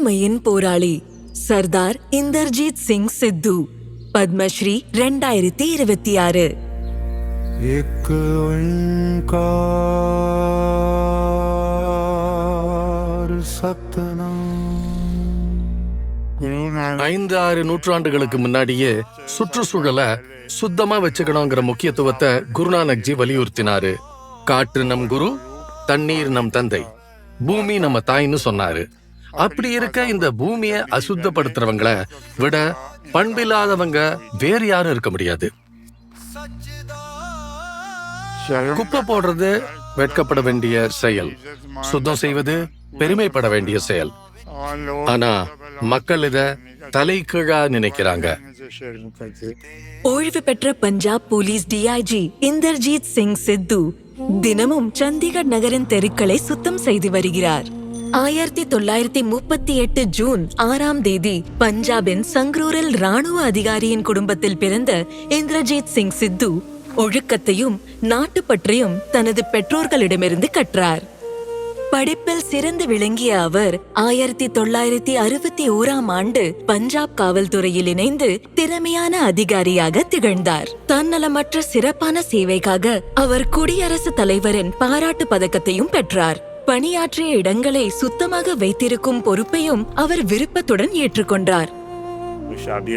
தூய்மையின் போராளி சர்தார் இந்தர்ஜித் சிங் சித்து, பத்மஸ்ரீ 2026. एक ओंकार सतनाम. 5-6 நூற்றாண்டுகளுக்கு முன்னாடியே சுற்றுச்சூழலை சுத்தமா வச்சுக்கணுங்கிற முக்கியத்துவத்தை குருநானக்ஜி வலியுறுத்தினாரு. காற்று நம் குரு, தண்ணீர் நம் தந்தை, பூமி நம்ம தாய்ன்னு சொன்னாரு. அப்படி இருக்க இந்த பூமியை அசுத்தப்படுத்துறவங்களை விட பண்பில்லாதவங்க வேறு யாரும் இருக்க முடியாது. குப்பை போடுறது வெட்கப்பட வேண்டிய செயல், சுத்தம் செய்வது பெருமைப்பட வேண்டிய செயல். ஆனா மக்கள் இத தலைகீழா நினைக்கிறாங்க. ஓய்வு பெற்ற பஞ்சாப் போலீஸ் டிஐஜி இந்தர்ஜித் சிங் சித்து தினமும் சண்டிகர் நகரின் தெருக்களை சுத்தம் செய்து வருகிறார். 1938 ஜூன் 6 பஞ்சாபின் சங்ரூரில் ராணுவ அதிகாரியின் குடும்பத்தில் பிறந்த இந்தர்ஜித் சிங் சித்து ஒழுக்கத்தையும் நாட்டுப்பற்றையும் தனது பெற்றோர்களிடமிருந்து கற்றார். படிப்பில் சிறந்து விளங்கிய அவர் 1961 பஞ்சாப் காவல்துறையில் இணைந்து திறமையான அதிகாரியாக திகழ்ந்தார். தன்னலமற்ற சிறப்பான சேவைக்காக அவர் குடியரசுத் தலைவரின் பாராட்டு பதக்கத்தையும் பெற்றார். பணியாற்றிய இடங்களை சுத்தமாக வைத்திருக்கும் பொறுப்பையும் அவர் விருப்பத்துடன் ஏற்றுக்கொண்டார்.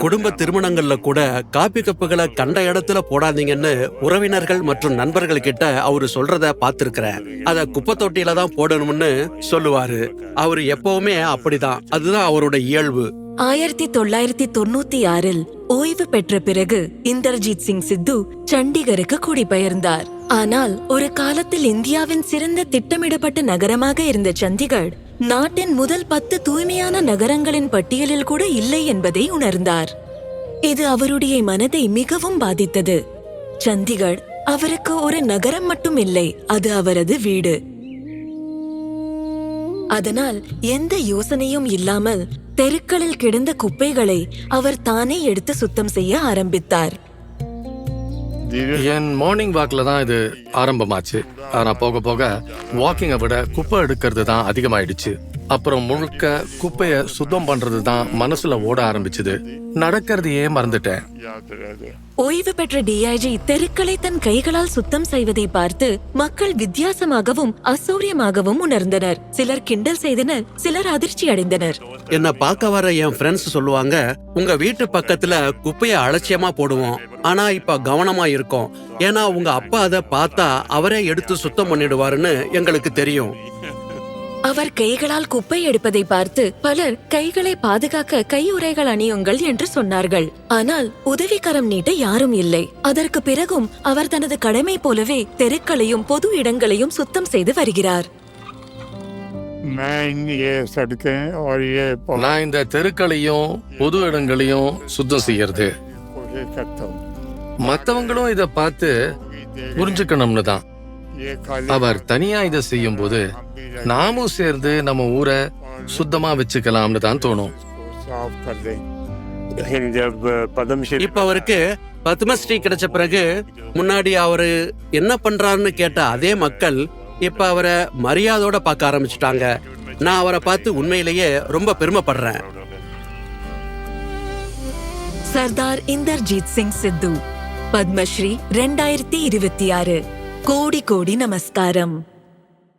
குடும்ப திருமணங்கள்ல கூட காப்பி கப்புகளை கண்ட இடத்துல போடாதீங்கன்னு உறவினர்கள் மற்றும் நண்பர்கள் கிட்ட அவரு சொல்றத பாத்திருக்கிறேன். அத குப்பை தொட்டியில தான் போடணும்னு சொல்லுவாரு. அவரு எப்பவுமே அப்படிதான், அதுதான் அவரோட இயல்பு. 1996 ஓய்வு பெற்ற பிறகு இந்தர்ஜித் சிங் சித்து சண்டிகருக்கு குடிபெயர்ந்தார். ஆனால் ஒரு காலத்தில் இந்தியாவின் சிறந்த திட்டமிடப்பட்ட நகரமாக இருந்த சண்டிகர் நாட்டின் முதல் 10 தூய்மையான நகரங்களின் பட்டியலில் கூட இல்லை என்பதை உணர்ந்தார். இது அவருடைய மனதை மிகவும் பாதித்தது. சண்டிகர் அவருக்கு ஒரு நகரம் மட்டும் இல்லை, அது அவரது வீடு. அதனால் எந்த யோசனையும் இல்லாமல் தெருக்களில் கிடந்த குப்பைகளை அவர் தானே எடுத்து சுத்தம் செய்ய ஆரம்பித்தார். என் மார்னிங் வாக்ல தான் இது ஆரம்பமாச்சு. ஆனா போக போக வாக்கிங்கை விட குப்பை எடுக்கிறது தான் அதிகமாயிடுச்சு. அப்புறம் முழுக்க குப்பைய சுத்தம் பண்றது தான் மனசுல ஓட ஆரம்பிச்சது. நடக்கிறதையே மறந்துட்டேன். ஓய்வு பெற்ற டிஐஜி தெருக்களை தன் கைகளால் சுத்தம் செய்வதை பார்த்து மக்கள் வித்தியாசமாகவும் அசௌரியமாகவும் உணர்ந்தனர். சிலர் கிண்டல் செய்தனர், சிலர் அதிர்ச்சி அடைந்தனர். என்ன பார்க்க வர என் ஃப்ரெண்ட்ஸ் சொல்லுவாங்க, உங்க வீட்டு பக்கத்துல குப்பைய அலட்சியமா போடுவோம், ஆனா இப்ப கவனமா இருக்கோம். ஏன்னா உங்க அப்பா அதை பார்த்தா அவரே எடுத்து சுத்தம் பண்ணிடுவாருன்னு எங்களுக்கு தெரியும். அவர் கைகளால் குப்பை எடுப்பதை பார்த்து பலர் கைகளை பாதுகாக்க கையுறைகள் அணியுங்கள் என்று சொன்னார்கள். ஆனால் உதவிக்கரம் நீட்ட யாரும் இல்லை. அதற்கு பிறகும் அவர் தனது கடமை போலவே தெருக்களையும் பொது இடங்களையும் சுத்தம் செய்து வருகிறார். நான் இந்த தெருக்களையும் பொது இடங்களையும் சுத்தம் செய்யறது மத்தவங்களும் இத பார்த்து புரிஞ்சுக்கணும்னு தான். அவர் தனியா இதை செய்யும் போது நாமும் சேர்ந்து நம்ம ஊரை சுத்தமா வச்சுக்கலாம்னு தான் தோணும். இப்ப அவருக்கு பத்மஸ்ரீ கிடைச்ச பிறகு முன்னாடி அவரு என்ன பண்றாருன்னு கேட்ட அதே மக்கள் இப்ப அவரை மரியாதையோட பார்க்க ஆரம்பிச்சுட்டாங்க. நான் அவரை பார்த்து உண்மையிலேயே ரொம்ப பெருமைப்படுறேன். சர்தார் இந்தர்ஜித் சிங் சித்து, பத்மஸ்ரீ 2026. கோடி கோடி நமஸ்காரம்.